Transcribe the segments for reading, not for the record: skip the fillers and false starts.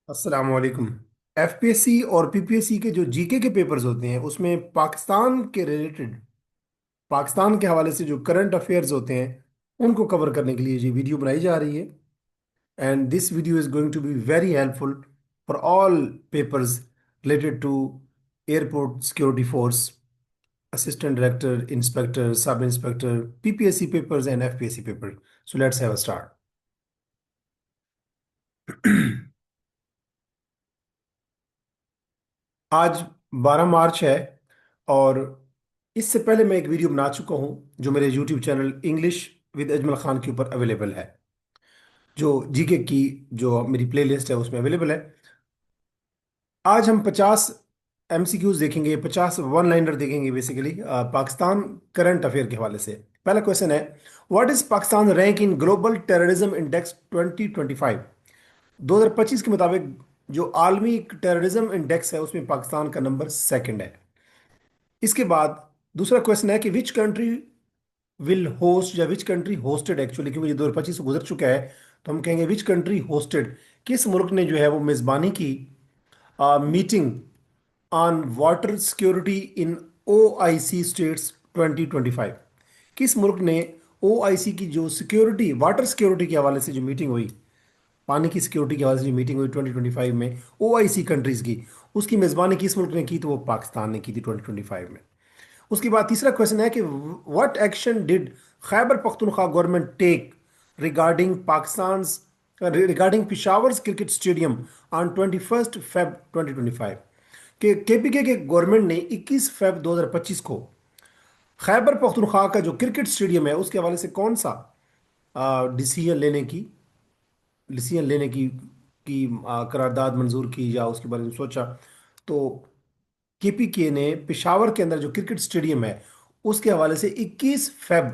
अस्सलाम वालेकुम। एफपीएससी और पीपीएससी के जो जीके के पेपर्स होते हैं उसमें पाकिस्तान के रिलेटेड, पाकिस्तान के हवाले से जो करंट अफेयर्स होते हैं उनको कवर करने के लिए ये वीडियो बनाई जा रही है। And this video is going to be very helpful for all papers related to airport security force, assistant director, inspector, sub inspector, PPSC papers and FPSC paper. So let's have a start. आज 12 मार्च है और इससे पहले मैं एक video बना चुका हूं जो मेरे YouTube channel English with Ajmal Khan के ऊपर अवेलेबल है, जो जीके की जो मेरी प्लेलिस्ट है उसमें अवेलेबल है। आज हम 50 एमसीक्यूज देखेंगे, 50 वन लाइनर देखेंगे बेसिकली पाकिस्तान करंट अफेयर के हवाले से। पहला क्वेश्चन है, what is Pakistan rank in global terrorism index 2025? 2025 के मुताबिक जो आलमी टेररिज्म इंडेक्स है उसमें पाकिस्तान का नंबर सेकंड है। इसके बाद दूसरा क्वेश्चन है कि विच कंट्री विल होस्ट, या विच कंट्री होस्टेड, एक्चुअली क्योंकि ये 2025 गुजर चुका है तो हम कहेंगे विच कंट्री होस्टेड, किस मुल्क ने जो है वो मेजबानी की meeting on water security in OIC states 2025। किस मुल्क ने ओआईसी की जो सिक्योरिटी, वाटर सिक्योरिटी के हवाले से जो मीटिंग हुई, पानी की सिक्योरिटी के हवाले से जो मीटिंग हुई 2025 में ओआईसी कंट्रीज की, उसकी मेजबानी किस मुल्क ने की? तो वो पाकिस्तान ने की थी 2025 में। उसके बाद तीसरा क्वेश्चन है कि what action did Khyber Pakhtunkhwa government take regarding Pakistan, regarding Peshawar cricket stadium on 21 Feb 2025? कि केपीके के गवर्नमेंट ने 21 फेब 2025 को खैबर पख्तूनख्वा का जो क्रिकेट स्टेडियम है उसके हवाले से कौन सा डिसीजन लेने की, डिसीजन लेने की करारदाद मंजूर की या उसके बारे में सोचा? तो केपीके ने पेशावर के अंदर जो क्रिकेट स्टेडियम है उसके हवाले से 21 फेब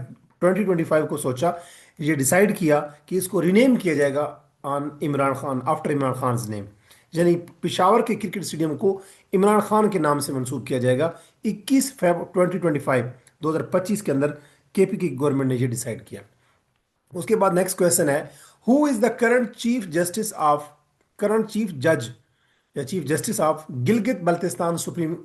2025 को सोचा, ये डिसाइड किया कि इसको रिनेम किया जाएगा on Imran Khan, after Imran Khan name. यानी पेशावर के क्रिकेट स्टेडियम को इमरान खान के नाम से मंसूब किया जाएगा। 21 फेब 2025 2025 के अंदर केपीके गवर्नमेंट ने ये डिसाइड किया। उसके बाद नेक्स्ट क्वेश्चन है, who is the current chief justice of, current chief जज या chief justice of Gilgit Baltistan supreme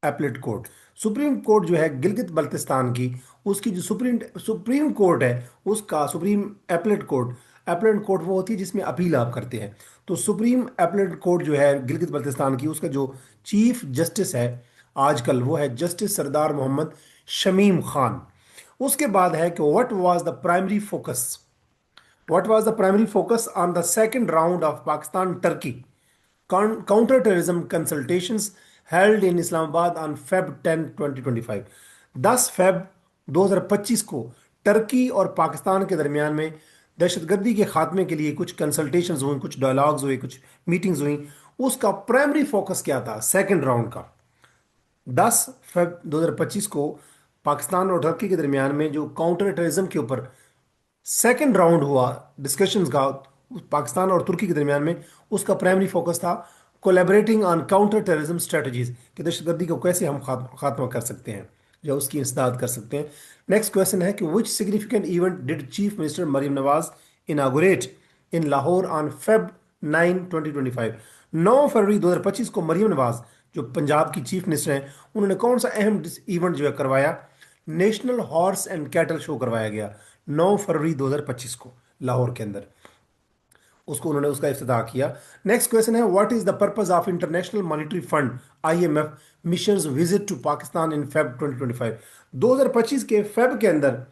appellate court? Supreme court जो है गिलगित बल्तिस्तान की, उसकी जो सुप्रीम सुप्रीम कोर्ट है उसका supreme appellate court, appellate court वो होती है जिसमें अपील आप करते हैं। तो सुप्रीम एपलेट कोर्ट जो है गिलगित बल्तिस्तान की, उसका जो चीफ जस्टिस है आजकल वो है जस्टिस सरदार मोहम्मद शमीम खान। उसके बाद है कि what was the primary focus, what was the primary focus on the second round of Pakistan Turkey counter terrorism consultations held in Islamabad on Feb 10 2025? 10 Feb 2025 को टर्की और पाकिस्तान के दरमियान में दहशतगर्दी के खात्मे के लिए कुछ कंसल्टेशंस हुई, कुछ डायलॉग्स हुए, कुछ मीटिंग्स हुई। उसका प्राइमरी फोकस क्या था सेकंड राउंड का? 10 फेब 2025 को पाकिस्तान और टर्की के दरमियान में जो काउंटर टेररिज्म के ऊपर सेकंड राउंड हुआ डिस्कशंस का पाकिस्तान और तुर्की के दरमियान में, उसका प्राइमरी फोकस था collaborating on counter terrorism strategies, कि दहशतगर्दी को कैसे हम खात्मा कर सकते हैं या उसकी इंसदाद कर सकते हैं। नेक्स्ट क्वेश्चन है कि which significant event did chief minister Maryam Nawaz inaugurate in Lahore on Feb 9 2025? 9 फरवरी 2025 को मरीम नवाज जो पंजाब की चीफ मिनिस्टर हैं उन्होंने कौन सा अहम इवेंट जो है करवाया? National horse and cattle show करवाया गया 9 फरवरी 2025 को लाहौर के अंदर, उसको उन्होंने उसका इफ्तिताह किया। नेक्स्ट क्वेश्चन है, what is the purpose of International Monetary Fund IMF missions visit to Pakistan in Feb 2025? 2025 के फेब के अंदर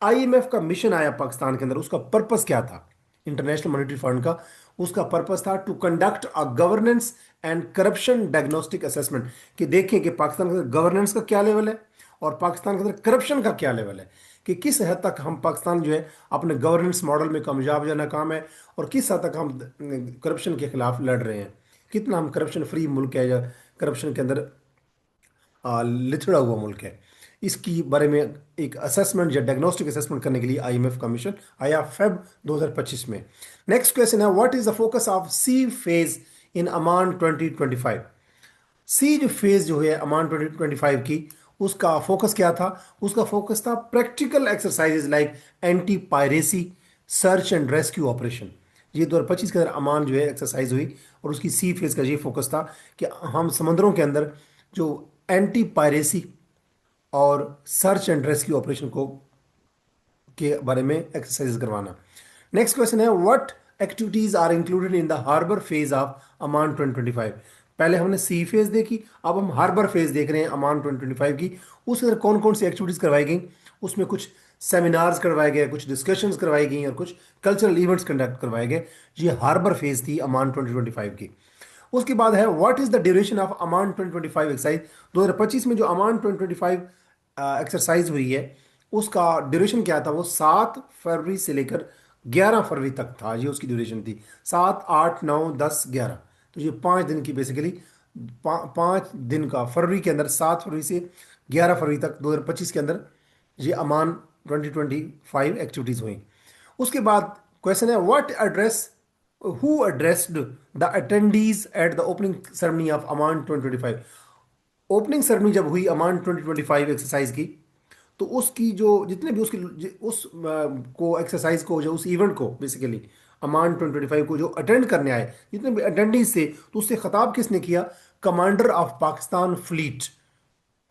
आईएमएफ का मिशन आया पाकिस्तान के अंदर, उसका पर्पस क्या था इंटरनेशनल मॉनिटरी फंड का? उसका पर्पस था to conduct a governance and corruption diagnostic assessment, कि देखें कि पाकिस्तान के अंदर गवर्नेंस का क्या लेवल है और पाकिस्तान के अंदर करप्शन का क्या लेवल है, कि किस हद तक हम पाकिस्तान जो है अपने गवर्नेंस मॉडल में कामयाब या नाकाम है, और किस हद तक हम करप्शन के खिलाफ लड़ रहे हैं, कितना हम करप्शन फ्री मुल्क है या करप्शन के अंदर लिथड़ा हुआ मुल्क है। इसकी बारे में एक असेसमेंट या डायग्नोस्टिक असेसमेंट करने के लिए आईएमएफ का मिशन आया फेब 2025 में। नेक्स्ट क्वेश्चन है, what is the focus of sea phase in Aman 2025? Sea जो फेज जो है अमान 2025 की, उसका फोकस क्या था? उसका फोकस था practical exercises like anti piracy, search and rescue operation, ये 2025 के अंदर अमान जो है एक्सरसाइज हुई, और उसकी सी फेज का ये फोकस था कि हम समुद्रों के अंदर जो एंटी पायरेसी और सर्च एंड रेस्क्यू ऑपरेशन को के बारे में एक्सरसाइज करवाना। नेक्स्ट क्वेश्चन है, what activities are included in the harbour phase of Aman 2025। पहले हमने सी फेज देखी, अब हम हार्बर फेज देख रहे हैं अमान 2025 की। उसके अंदर कौन कौन सी एक्टिविटीज करवाई गई, उसमें कुछ सेमिनार्स करवाए गए, कुछ डिस्कशंस करवाई गई और कुछ कल्चरल इवेंट्स कंडक्ट करवाए गए। ये हार्बर फेज थी अमान 2025 की। उसके बाद है, what is the duration of Aman 2025 exercise. 2025 में जो अमान 2025 एक्सरसाइज हुई है उसका ड्यूरेशन क्या था, वो 7 फरवरी से लेकर 11 फरवरी तक था। ये उसकी ड्यूरेशन थी, 7, 8, 9, 10, 11। तो ये 5 दिन की बेसिकली 5 दिन का, फरवरी के अंदर 7 फरवरी से 11 फरवरी तक 2025 के अंदर ये अमान 2025 एक्टिविटीज हुई। उसके बाद क्वेश्चन है, what address who addressed the attendees at the opening ceremony of Aman 2025। Opening ceremony जब हुई अमान 2025 एक्सरसाइज की, तो उसकी जो जितने भी को एक्सरसाइज को, जो उस इवेंट को बेसिकली अमान 2025 को जो अटेंड करने आए जितने भी अटेंडीज थे, तो उससे खिताब किसने किया, commander of Pakistan fleet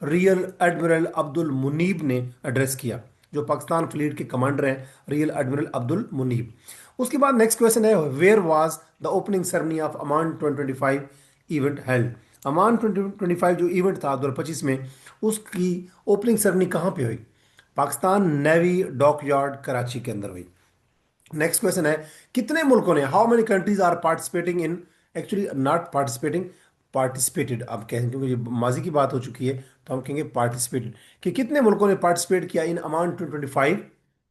real admiral Abdul Munib ने एड्रेस किया। जो पाकिस्तान फ्लीट के कमांडर हैं, रियल एडमिरल अब्दुल मुनीब। उसके बाद नेक्स्ट क्वेश्चन है, where was the opening ceremony of Aman 2025 event held. Aman 2025 जो इवेंट था 2025 में, उसकी ओपनिंग सेरेमनी कहाँ पे हुई, Pakistan navy dock yard Karachi के अंदर हुई। नेक्स्ट क्वेश्चन है, कितने मुल्कों ने, how many countries are participating in, actually not participating, participated अब कहेंगे क्योंकि ये माजी की बात हो चुकी है, तो हम कहेंगे पार्टिसिपेटेड, कि कितने मुल्कों ने पार्टिसिपेट किया इन अमान 2025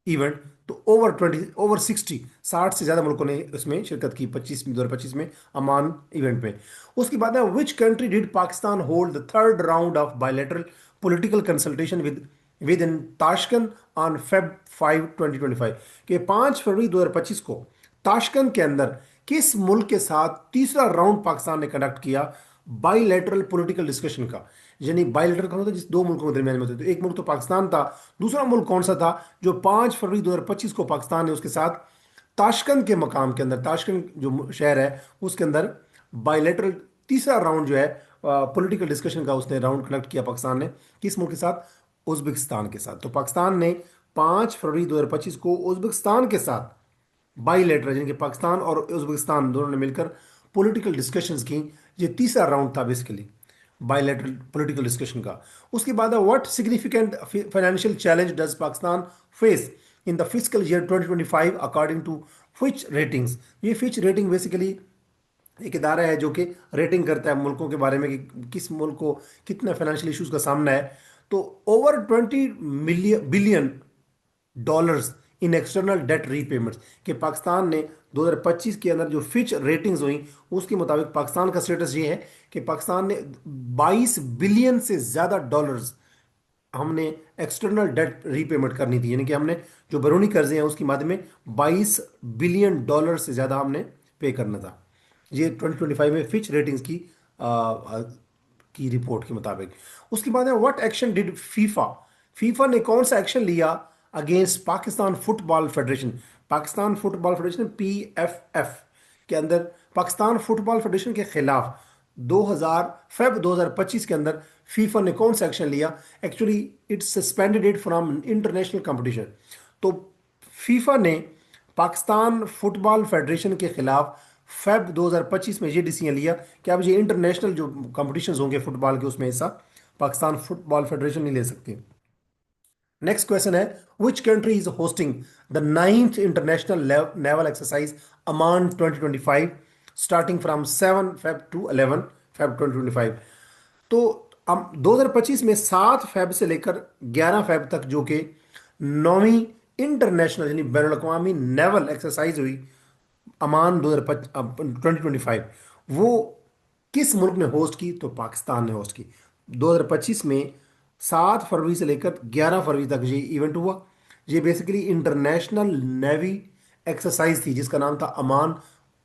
इवेंट। तो ओवर 60 से ज़्यादा मुल्कों ने उसमें शिरकत की 2025 में अमान इवेंट में। उसके बाद है, which country did Pakistan hold the third round of bilateral political consultation with in Tashkent on Feb 5 2025, के 5 फरवरी 2025 को ताशकंद के अंदर किस मुल्क के साथ तीसरा राउंड पाकिस्तान ने कंडक्ट किया बाईलैटरल पॉलिटिकल डिस्कशन का। यानी बाईलैटरल कौन होता है, जिस दो मुल्कों के दरमियान में होता है। तो एक मुल्क तो पाकिस्तान था, दूसरा मुल्क कौन सा था, जो 5 फरवरी 2025 को पाकिस्तान ने उसके साथ ताशकंद के मकाम के अंदर, ताशकंद जो शहर है उसके अंदर बाईलैटरल तीसरा राउंड जो है पॉलिटिकल डिस्कशन का, उसने राउंड कंडक्ट किया पाकिस्तान ने। किस मुल्क के साथ, उज्बेकिस्तान के साथ। तो पाकिस्तान ने 5 फरवरी 2025 को उज्बेकिस्तान के साथ बाईलेटरल, यानी कि पाकिस्तान और उज्बेकिस्तान दोनों ने मिलकर पॉलिटिकल डिस्कशंस की। ये तीसरा राउंड था बेसिकली बाईलेटरल पॉलिटिकल डिस्कशन का। उसके बाद what significant financial challenge does Pakistan face in the physical year 2025 according to Fitch ratings. ये फिच रेटिंग बेसिकली एक इदारा है जो कि रेटिंग करता है मुल्कों के बारे में कि किस मुल्क को कितना फाइनेंशियल इश्यूज का सामना है। तो over 20 million dollars in external debt repayments, कि पाकिस्तान ने 2025 के अंदर जो फिच रेटिंग्स हुई उसके मुताबिक पाकिस्तान का स्टेटस ये है कि पाकिस्तान ने 22 बिलियन से ज़्यादा डॉलर्स हमने एक्सटर्नल डेट रीपेमेंट करनी थी। यानी कि हमने जो बैरूनी कर्जे हैं उसकी माध्यम में 22 बिलियन डॉलर से ज़्यादा हमने पे करना था। ये 2025 में फिच रेटिंग्स की रिपोर्ट के मुताबिक। उसके बाद है, what action did FIFA, FIFA ने कौन सा एक्शन लिया against Pakistan football federation. Pakistan football federation PFF के अंदर पाकिस्तान फुटबॉल फेडरेशन के खिलाफ 2025 के अंदर फीफा ने कौन सा एक्शन लिया। Actually it's suspended it from international competition. तो फीफा ने पाकिस्तान फुटबॉल फेडरेशन के खिलाफ फेब 2025 में ये डिसीजन लिया कि अब ये इंटरनेशनल जो कंपटीशंस होंगे फुटबॉल के, उसमें हिस्सा पाकिस्तान फुटबॉल फेडरेशन नहीं ले सकती। नेक्स्ट क्वेश्चन है, which country is hosting the 9th international naval exercise Aman 2025 starting from 7 Feb two 11 Feb 2025। तो 2025 में 7 फेब से लेकर 11 फेब तक जो कि 9वीं इंटरनेशनल यानी बैनुल अक़वामी नेवल एक्सरसाइज हुई अमान 2025, वो किस मुल्क ने होस्ट की, तो पाकिस्तान ने होस्ट की। 2025 में 7 फरवरी से लेकर 11 फरवरी तक ये इवेंट हुआ। ये बेसिकली इंटरनेशनल नेवी एक्सरसाइज थी जिसका नाम था अमान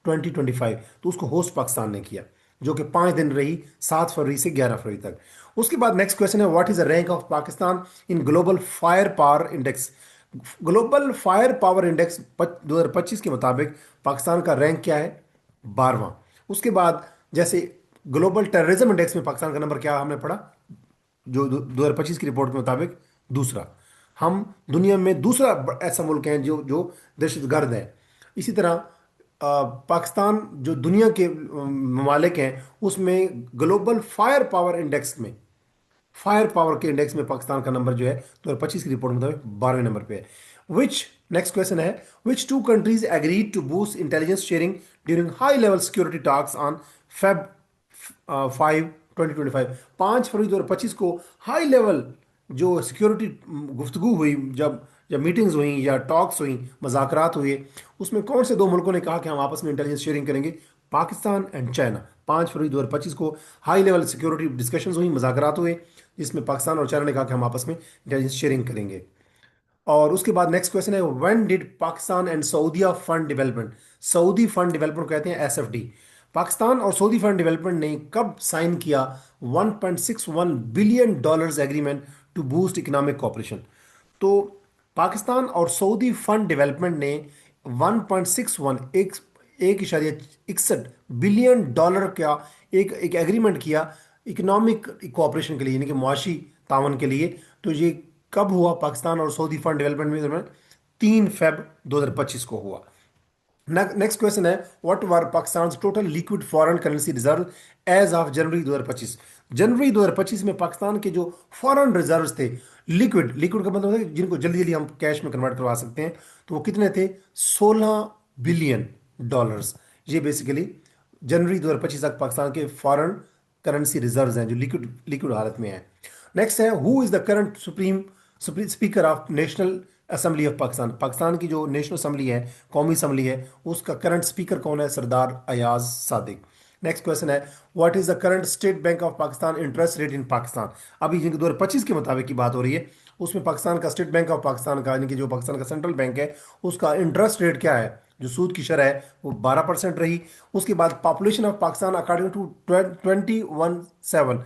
2025। तो उसको होस्ट पाकिस्तान ने किया, जो कि 5 दिन रही, 7 फरवरी से 11 फरवरी तक। उसके बाद नेक्स्ट क्वेश्चन है, what is the rank of Pakistan in global fire power index. Global fire power index 2025 के मुताबिक पाकिस्तान का रैंक क्या है? 12वां। उसके बाद जैसे ग्लोबल टेररिज्म इंडेक्स में पाकिस्तान का नंबर क्या हमने पढ़ा, जो 2025 की रिपोर्ट के मुताबिक दूसरा। हम दुनिया में दूसरा ऐसा मुल्क है जो जो दहशतगर्द है। इसी तरह पाकिस्तान जो दुनिया के ममालिक हैं उसमें ग्लोबल फायर पावर इंडेक्स में, फायर पावर के इंडेक्स में पाकिस्तान का नंबर जो है 2025 की रिपोर्ट के मुताबिक 12वें नंबर पे है। विच नेक्स्ट क्वेश्चन है, which two countries agreed to boost intelligence sharing during high level security talks on Feb 5 2025? 5 फरवरी 2025 को हाई लेवल जो सिक्योरिटी गुफ्तगू हुई, जब जब मीटिंग्स हुई या टॉक्स हुई, मुज़ाकरात हुए, उसमें कौन से दो मुल्कों ने कहा कि हम आपस में इंटेलिजेंस शेयरिंग करेंगे? Pakistan and China. 5 फरवरी 2025 को हाई लेवल सिक्योरिटी डिस्कशंस हुई, मुज़ाकरात हुए, जिसमें पाकिस्तान और चाइना ने कहा कि हम आपस में इंटेलिजेंस शेयरिंग करेंगे। और उसके बाद नेक्स्ट क्वेश्चन है, when did Pakistan and Saudi fund development, Saudi fund development कहते हैं एसएफडी, पाकिस्तान और सऊदी फंड डेवलपमेंट ने कब साइन किया 1.61 billion dollars agreement to boost economic cooperation? तो पाकिस्तान और सऊदी फंड डेवलपमेंट ने 1.61 एक इशारिया 61 बिलियन डॉलर का एक एक एग्रीमेंट किया इकोनॉमिक कोऑपरेशन के लिए, यानी कि मुआशी तावन के लिए। तो ये कब हुआ पाकिस्तान और सऊदी फंड डेवलपमेंट में? 3 फेब 2025 को हुआ। नेक्स्ट क्वेश्चन है, what were Pakistan total liquid foreign currency reserve as of January 2025? जनवरी 2025 में पाकिस्तान के जो फॉरेन रिजर्व्स थे, लिक्विड, लिक्विड का मतलब है जिनको जल्दी जल्दी हम कैश में कन्वर्ट करवा सकते हैं, तो वो कितने थे? 16 बिलियन डॉलर्स। ये बेसिकली जनवरी 2025 तक पाकिस्तान के फॉरेन करेंसी रिजर्व्स हैं जो लिक्विड लिक्विड हालत में है। नेक्स्ट है, who is the current supreme speaker of national assembly of Pakistan? Pakistan की जो नेशनल असेंबली है, कौमी असेंबली है, उसका करंट स्पीकर कौन है? सरदार अयाज सादिक। नेक्स्ट क्वेश्चन है, what is the current state bank of Pakistan interest rate in Pakistan? अभी जिनकी 2025 के मुताबिक की बात हो रही है, उसमें पाकिस्तान का स्टेट बैंक ऑफ पाकिस्तान का, यानी कि जो पाकिस्तान का सेंट्रल बैंक है, उसका इंटरेस्ट रेट क्या है? जो सूद की शरह है वो 12% रही। उसके बाद population of Pakistan according to 2017,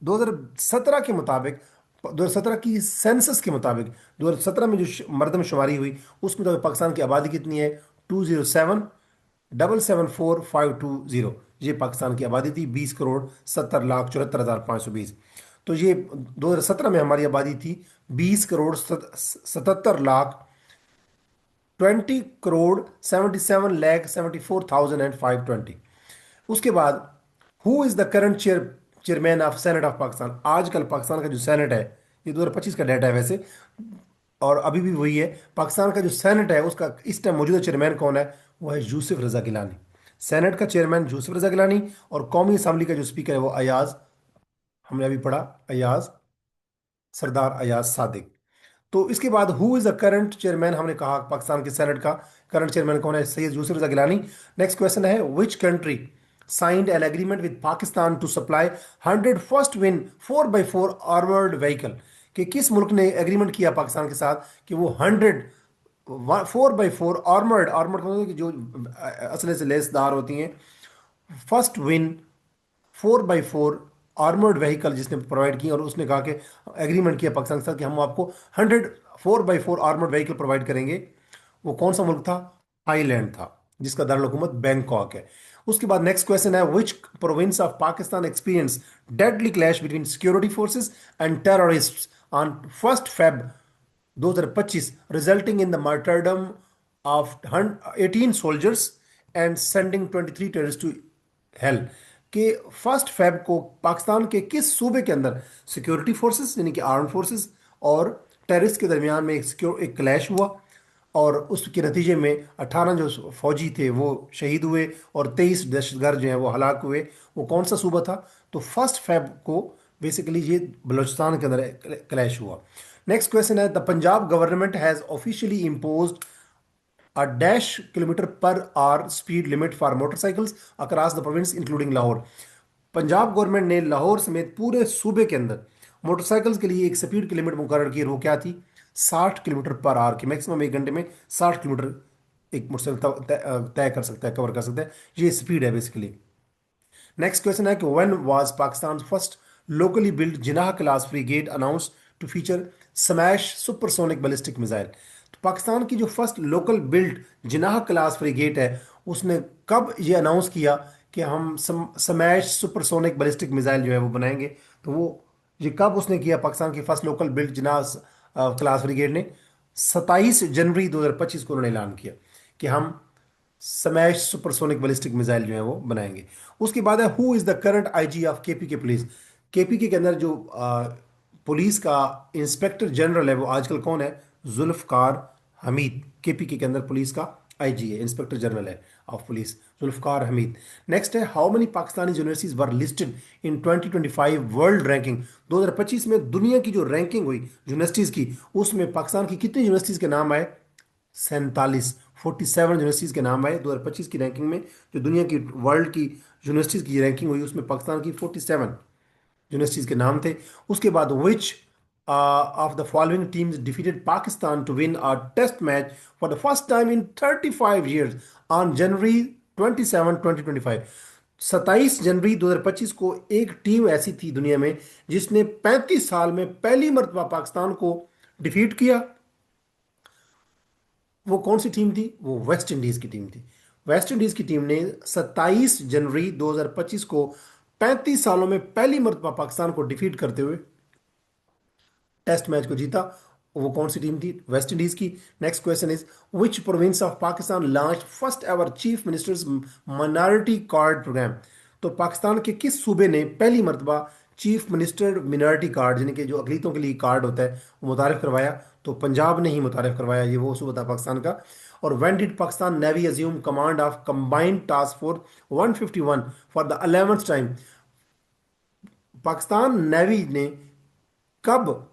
2017 के मुताबिक, 2017 की सेंसस के मुताबिक, 2017 में जो मरदमशुमारी हुई उसके मुताबिक पाकिस्तान की आबादी कितनी है? 207,774,520। ये पाकिस्तान की आबादी थी, 20,70,74,520। तो ये 2017 में हमारी आबादी थी 20,77,77,77,74,520। उसके बाद, who is the current chairman of senate of Pakistan? आजकल पाकिस्तान का जो सेनेट है, ये 2025 का डाटा है वैसे, और अभी भी वही है, पाकिस्तान का जो सेनेट है उसका इस टाइम मौजूदा चेयरमैन कौन है? वो है यूसुफ रजा गिलानी। सेनेट का चेयरमैन यूसुफ रजा गिलानी, और कौमी असम्बली का जो स्पीकर है वो अयाज, हमने अभी पढ़ा, अयाज, सरदार अयाज सादिक। तो इसके बाद who is the current chairman, हमने कहा पाकिस्तान के सेनेट का करंट चेयरमैन कौन है? सैयद यूसुफ रजा गिलानी। नेक्स्ट क्वेश्चन है, which country signed an agreement with Pakistan to supply 100 first win 4x4 armoured vehicle? कि किस मुल्क ने एग्रीमेंट किया पाकिस्तान के साथ कि वो 100 4x4 आर्मर्ड, आर्मर्ड मतलब कि जो असले से लेसदार होती हैं, first win 4x4 armoured vehicle जिसने प्रोवाइड की, और उसने कहा कि एग्रीमेंट किया पाकिस्तान के साथ कि हम आपको 100 4x4 आर्मर्ड व्हीकल प्रोवाइड करेंगे। वो कौन सा मुल्क था? थाईलैंड था, जिसका दारुल बैंकॉक है। उसके बाद नेक्स्ट क्वेश्चन है, which province of Pakistan experience deadly clash between security forces and terrorists on 1 Feb 2025 resulting in the martyrdom of 18 soldiers and sending 23 terrorist to hell? कि 1 फेब को पाकिस्तान के किस सूबे के अंदर सिक्योरिटी फोर्सेस यानी कि आर्म फोर्सेस और टेररिस्ट के दरमियान में एक क्लैश हुआ, और उसके नतीजे में 18 जो फौजी थे वो शहीद हुए और 23 दहशतगर्द जो हैं वो हलाक हुए। वो कौन सा सूबा था? तो 1 फेब को बेसिकली ये बलूचिस्तान के अंदर क्लैश हुआ। नेक्स्ट क्वेश्चन है, the Punjab government has officially imposed a dash kilometre per hour speed limit for motorcycles across the province including Lahore. Punjab government ने लाहौर समेत पूरे सूबे के अंदर मोटरसाइकिल्स के लिए एक स्पीड की लिमिट मुकर्रर की है। वो क्या थी? 60 किलोमीटर पर आवर की, मैक्सिमम एक घंटे में 60 किलोमीटर एक मोटरसाइकिल तय कर सकता है, कवर कर सकता है। ये स्पीड है बेसिकली। नेक्स्ट क्वेश्चन है कि when was Pakistan first locally build Jinnah class frigate announce to feature smash supersonic ballistic missile. तो पाकिस्तान की जो first local build Jinnah class frigate है, उसने कब ये अनाउंस किया कि हम स्मैश सुपरसोनिक बैलिस्टिक मिसाइल जो है वो बनाएंगे? तो वो ये कब उसने किया? पाकिस्तान की first local build Jinnah class frigate ने 27 जनवरी 2025 को उन्होंने ऐलान किया कि हम स्मैश सुपरसोनिक बैलिस्टिक मिसाइल जो है वो बनाएंगे। उसके बाद है, who is the current IG of KPK police? KPK के अंदर जो पुलिस का इंस्पेक्टर जनरल है वो आजकल कौन है? जुल्फकार हमीद। केपीके के अंदर पुलिस का आईजी है, इंस्पेक्टर जनरल है of police, Zulfiqar Hameed. Next है, how many Pakistani universities were listed in 2025 world ranking? 2025 में दुनिया की जो रैंकिंग हुई यूनिवर्सिटीज की, उसमें पाकिस्तान की कितनी यूनिवर्सिटीज के नाम आए? 47 यूनिवर्सिटीज के नाम आए 2025 की रैंकिंग में। जो दुनिया की वर्ल्ड की यूनिवर्सिटीज की रैंकिंग हुई, उसमें पाकिस्तान की 47 यूनिवर्सिटीज के नाम थे। उसके बाद, which of the following teams defeated Pakistan to win a test match for the first time in 35 years on January 27, 2025? 27 जनवरी 2025 को एक टीम ऐसी थी दुनिया में जिसने 35 साल में पहली मर्तबा पाकिस्तान को डिफीट किया। वो कौन सी टीम थी? वो वेस्ट इंडीज की टीम थी। वेस्ट इंडीज की टीम ने 27 जनवरी 2025 को 35 सालों में पहली मर्तबा पाकिस्तान को डिफीट करते हुए टेस्ट मैच को जीता। वो कौन सी टीम थी? वेस्ट इंडीज की। Next question is, which province of Pakistan launch first ever chief ministers minority card program? तो पाकिस्तान के किस सूबे ने पहली मर्तबा चीफ मिनिस्टर मिनॉरिटी कार्ड, यानी कि जो अकलीतों के लिए कार्ड होता है, वो मुतारिफ करवाया? तो पंजाब ने ही मुतारिफ करवाया, ये वो सूबा था पाकिस्तान का। और when did Pakistan navy assume command of combined task force 151 for the 11th time? Pakistan navy ने कब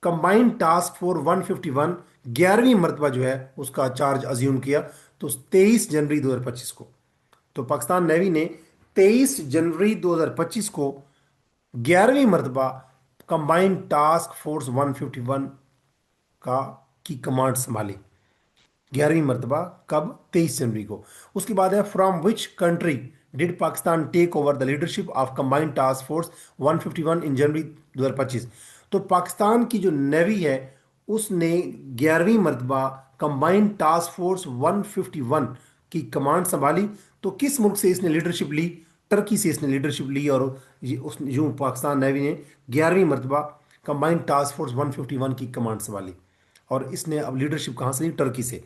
कंबाइंड टास्क फोर्स 151 11वीं मरतबा जो है उसका चार्ज अज्यूम किया? तो 23 जनवरी 2025 को। तो पाकिस्तान नेवी ने 23 जनवरी 2025 को 11वीं मरतबा कंबाइंड टास्क फोर्स 151 का की कमांड संभाली। 11वीं मरतबा कब? 23 जनवरी को। उसके बाद है, from which country did Pakistan take over the leadership of combined task force 151 in January 2025? तो पाकिस्तान की जो नेवी है उसने 11वीं मरतबा कंबाइंड टास्क फोर्स 151 की कमांड संभाली। तो किस मुल्क से इसने लीडरशिप ली? टर्की से इसने लीडरशिप ली। और ये उस यूं पाकिस्तान नेवी ने 11वीं मरतबा कंबाइंड टास्क फोर्स 151 की कमांड संभाली। और इसने अब लीडरशिप कहाँ से ली? टर्की से।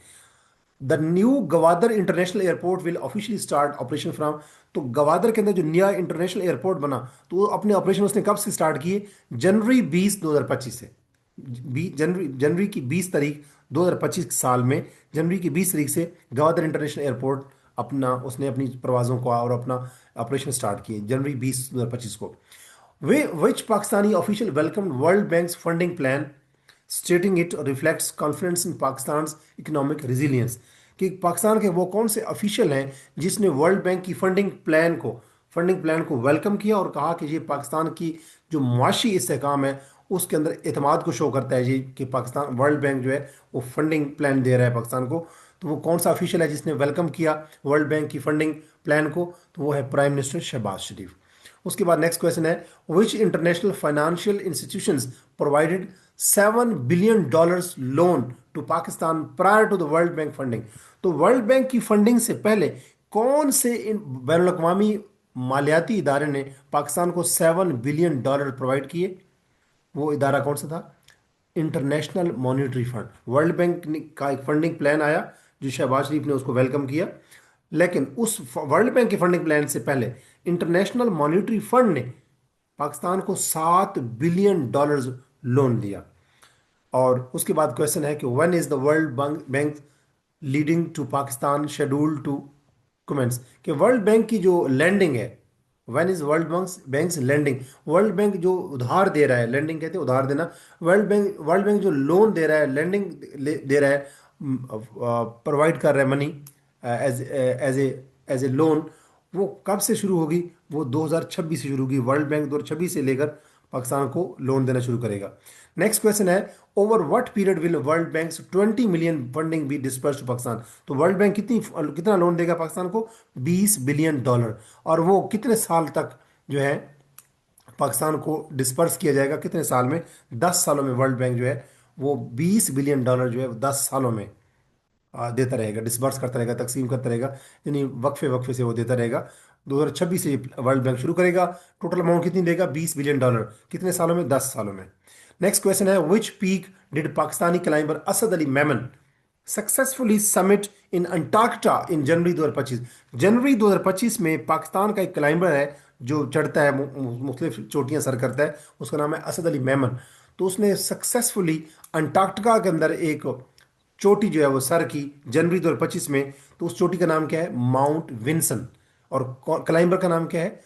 The new Gwadar international airport will officially start operation from? तो गवादर के अंदर जो नया इंटरनेशनल एयरपोर्ट बना, तो वो अपने ऑपरेशन उसने कब से स्टार्ट किए? जनवरी 20 2025 से। जनवरी की 20 तारीख 2025 साल में, जनवरी की 20 तारीख से गवादर इंटरनेशनल एयरपोर्ट अपना उसने अपनी प्रवासों को और अपना ऑपरेशन स्टार्ट किए जनवरी 20 2025 को। वे which Pakistani official welcome world bank's funding plan stating it reflects confidence in Pakistan economic resilience? कि पाकिस्तान के वो कौन से ऑफिशियल हैं जिसने वर्ल्ड बैंक की फंडिंग प्लान को वेलकम किया और कहा कि ये पाकिस्तान की जो मुआशी इस्तेहकाम है उसके अंदर एतमाद को शो करता है जी, कि पाकिस्तान वर्ल्ड बैंक जो है वो फंडिंग प्लान दे रहा है पाकिस्तान को? तो वो कौन सा ऑफिशियल है जिसने वेलकम किया वर्ल्ड बैंक की फंडिंग प्लान को? तो वो है प्राइम मिनिस्टर शहबाज शरीफ। उसके बाद नेक्स्ट क्वेश्चन है, which international financial institutions provided $7 billion loan to Pakistan prior to the World Bank funding? तो वर्ल्ड बैंक की फंडिंग से पहले कौन से बैन अवी मालियाती इदारे ने पाकिस्तान को $7 बिलियन प्रोवाइड किए? वो इदारा कौन सा था? International Monetary fund. World bank का एक फंडिंग प्लान आया जो शहबाज शरीफ ने उसको वेलकम किया, लेकिन उस वर्ल्ड बैंक के फंडिंग प्लान से पहले इंटरनेशनल मॉनिटरी फंड ने पाकिस्तान को $7 बिलियन लोन दिया। और उसके बाद क्वेश्चन है कि when is the World Bank leading to Pakistan schedule to comments? कि वर्ल्ड बैंक की जो लैंडिंग है, when is World Bank lending? World Bank जो उधार दे रहा है, लैंडिंग कहते हैं उधार देना, वर्ल्ड बैंक जो लोन दे रहा है, लैंडिंग दे रहा है, प्रोवाइड कर रहा है मनी एज ए लोन, वो कब से शुरू होगी? वो 2026 से शुरू होगी। वर्ल्ड बैंक 2026 से लेकर पाकिस्तान को लोन देना शुरू करेगा। नेक्स्ट क्वेश्चन है, over what period will World Bank 20 million funding be disburse to Pakistan? तो वर्ल्ड बैंक कितना लोन देगा पाकिस्तान को? $20 बिलियन। और वो कितने साल तक जो है पाकिस्तान को डिस्पर्स किया जाएगा कितने साल में? 10 सालों में वर्ल्ड बैंक जो है वो $20 बिलियन जो है 10 सालों में देता रहेगा, डिसबर्स करता रहेगा, तकसीम करता रहेगा, यानी वक्फे वक्फे से वो देता रहेगा। 2026 से ये वर्ल्ड बैंक शुरू करेगा। टोटल अमाउंट कितनी देगा? $20 बिलियन। कितने सालों में? 10 सालों में। नेक्स्ट क्वेश्चन है, which peak did Pakistani climber Asad Ali Memon successfully summit in Antarctica in January 2025? जनवरी 2025 में पाकिस्तान का एक क्लाइंबर है जो चढ़ता है, मुख्तलिफ चोटियां सर करता है, उसका नाम है असद अली मेमन। तो उसने सक्सेसफुली अंटार्कटिका के अंदर एक चोटी जो है वो सर की जनवरी 2025 में। तो उस चोटी का नाम क्या है? Mount Vinson. और क्लाइंबर का नाम क्या है?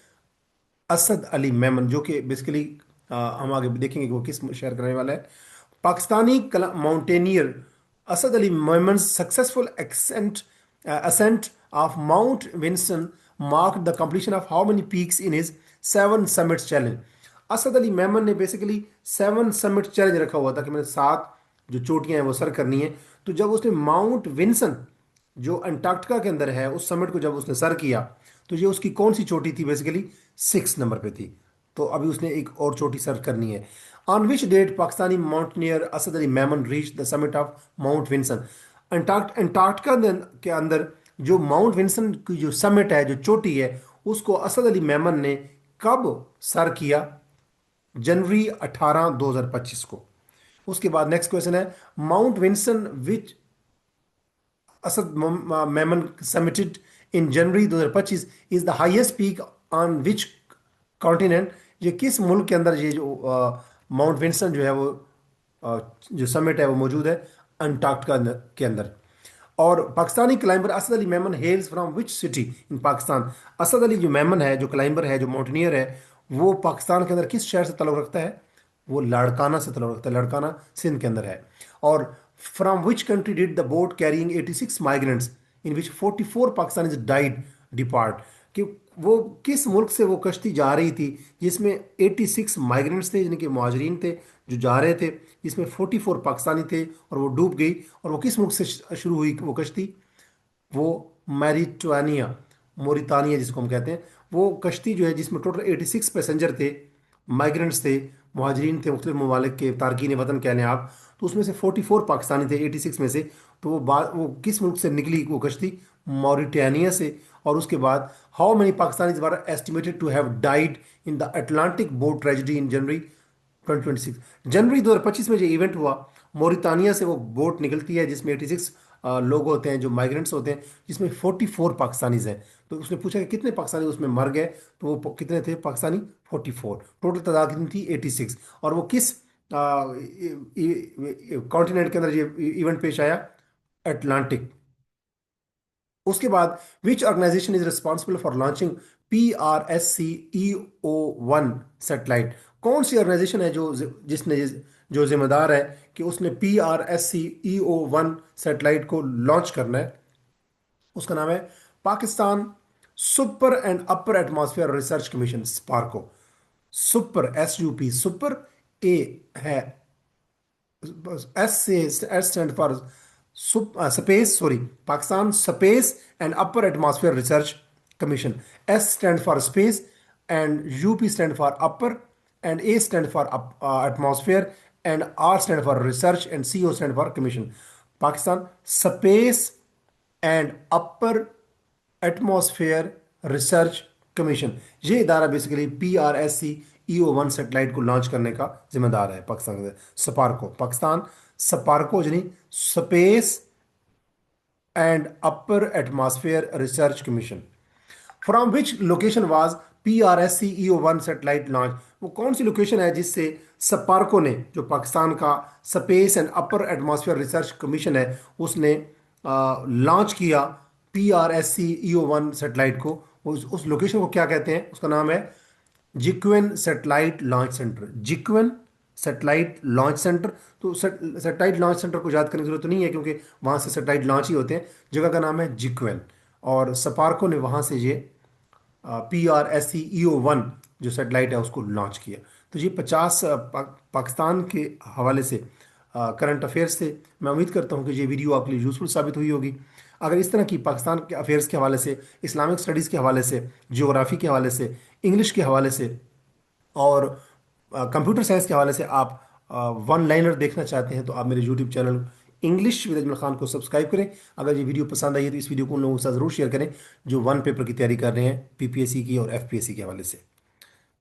असद अली मेमन, जो कि बेसिकली हम आगे देखेंगे कि वो किस शहर का रहने वाला है। Pakistani mountaineer Asad Ali Memon successful ascent of Mount Vinson marked the completion of how many peaks in his 7 summits challenge? Asad Ali Memon ने बेसिकली 7 समिट चैलेंज रखा हुआ था कि मैंने 7 जो चोटियां हैं वो सर करनी है। तो जब उसने माउंट विंसन जो अंटार्कटिका के अंदर है उस समिट को जब उसने सर किया, तो ये उसकी कौन सी चोटी थी? बेसिकली 6 नंबर पे थी। तो अभी उसने एक और चोटी सर करनी है। On which date Pakistani mountaineer Asad Ali Memon reach the summit of Mount Vinson? Antarctica के अंदर जो माउंट विंसन की जो समिट है, जो चोटी है, उसको असद अली मेमन ने कब सर किया? जनवरी 18 2025 को। उसके बाद नेक्स्ट क्वेश्चन है, Mount Vinson which Asad Memon summited in January 2025 is the highest peak on which continent? ये किस मुल्क के अंदर ये जो माउंट विंसन जो है वो जो समिट है वो मौजूद है? अंटार्कटिका के अंदर। और Pakistani climber Asad Ali Memon हेल्स from which city in Pakistan? Asad Ali जो मेमन है, जो क्लाइंबर है, जो माउंटेनियर है, वो पाकिस्तान के अंदर किस शहर से ताल्लुक़ रखता है? वो लाड़काना से ताल्लुक़ रखता है। लाड़काना सिंध के अंदर है। और from which country did the boat carrying 86 migrants in which 44 Pakistanis died depart? कि वो किस मुल्क से वो कश्ती जा रही थी जिसमें 86 माइग्रेंट्स थे, यानी कि मुहाजिरीन थे जो जा रहे थे, जिसमें 44 पाकिस्तानी थे, और वो डूब गई। और वो किस मुल्क से शुरू हुई वो कश्ती? वो मैरिटानिया, मोरितानिया जिसको हम कहते हैं, वो कश्ती जो है जिसमें टोटल 86 पैसेंजर थे, माइग्रेंट्स थे, मुहाजिरीन थे, मुख्तलिफ ममालिक के तारकीन वतन कह लें आप। तो उसमें से 44 पाकिस्तानी थे 86 में से। तो वो किस मुल्क से निकली वो कश्ती? मॉरिटानिया से। और उसके बाद how many Pakistanis were estimated to have died in the Atlantic boat tragedy in January 2026? जनवरी 2025 में जो इवेंट हुआ, मोरितानिया से वो बोट निकलती है जिसमें 86 लोग होते हैं जो माइग्रेंट्स होते हैं, जिसमें 44 पाकिस्तानीज हैं। तो उसने पूछा कि कितने पाकिस्तानी उसमें मर गए, तो वो कितने थे पाकिस्तानी? 44। टोटल तादाद कितनी थी? 86। और वो किस कॉन्टिनेंट के अंदर ये इवेंट पेश आया? अटलांटिक। उसके बाद which organization is responsible for launching PRSC-EO1 satellite? कौन सी ऑर्गेनाइजेशन है जो जिसने जो जिम्मेदार है कि उसने PRSC-EO1 सैटेलाइट को लॉन्च करना है? उसका नाम है Pakistan super and upper atmosphere research commission, SUPARCO. Super, SUP, super. A है एस से S stand for space, sorry, Pakistan space and upper atmosphere research commission. S stand for space and UP stand for upper and A stand for atmosphere and R stand for research and CO stand for commission. Pakistan space and upper atmosphere research commission, ये इदारा basically PRSC-EO1 satellite को launch करने का जिम्मेदार है पाकिस्तान के। सपार्को, पाकिस्तान सपार्को यानी space and upper atmosphere research commission. From which location was PRSC-EO1 satellite launch? वो कौन सी लोकेशन है जिससे सपार्को ने, जो पाकिस्तान का space and upper atmosphere research commission है, उसने लॉन्च किया PRSC-EO1 सैटेलाइट को? उस लोकेशन को क्या कहते हैं? उसका नाम है Jiuquan satellite launch centre. Jiuquan satellite launch centre. तो सैटेलाइट लॉन्च सेंटर को याद करने की जरूरत नहीं है क्योंकि वहाँ से सैटेलाइट लॉन्च ही होते हैं। जगह का नाम है जिक्वेन। और सपार्को ने वहाँ से ये PRSC-EO1 जो सैटेलाइट है उसको लॉन्च किया। तो ये 50 पाकिस्तान के हवाले से करंट अफेयर्स थे। मैं उम्मीद करता हूँ कि ये वीडियो आपके लिए यूज़फुल साबित हुई होगी। अगर इस तरह की पाकिस्तान के अफेयर्स के हवाले से, इस्लामिक स्टडीज़ के हवाले से, जियोग्राफी के हवाले से, इंग्लिश के हवाले से और कंप्यूटर साइंस के हवाले से आप वन लाइनर देखना चाहते हैं तो आप मेरे YouTube channel English with Ajmal Khan को सब्सक्राइब करें। अगर ये वीडियो पसंद आई है तो इस वीडियो को उन लोगों के साथ ज़रूर शेयर करें जो वन पेपर की तैयारी कर रहे हैं, पीपीएससी की और एफपीएससी के हवाले से।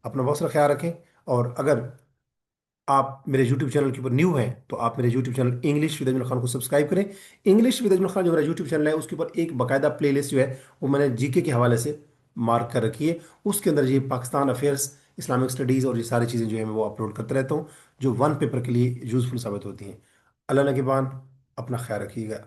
अपना बहुत सारा ख्याल रखें। और अगर आप मेरे यूट्यूब चैनल के ऊपर न्यू हैं तो आप मेरे YouTube channel English with Ajmal Khan को सब्सक्राइब करें। इंग्लिश विद अजमल खान जो मेरा यूट्यूब चैनल है उसके ऊपर एक बाकायदा प्लेलिस्ट जो है वो मैंने जीके के हवाले से मार्क कर रखी है। उसके अंदर ये पाकिस्तान अफेयर्स, इस्लामिक स्टडीज़ और ये सारी चीज़ें जो है मैं वो अपलोड करता रहता हूँ जो वन पेपर के लिए यूज़फुल साबित होती हैं। अल्लाह नगेबान, अपना ख्याल रखिएगा।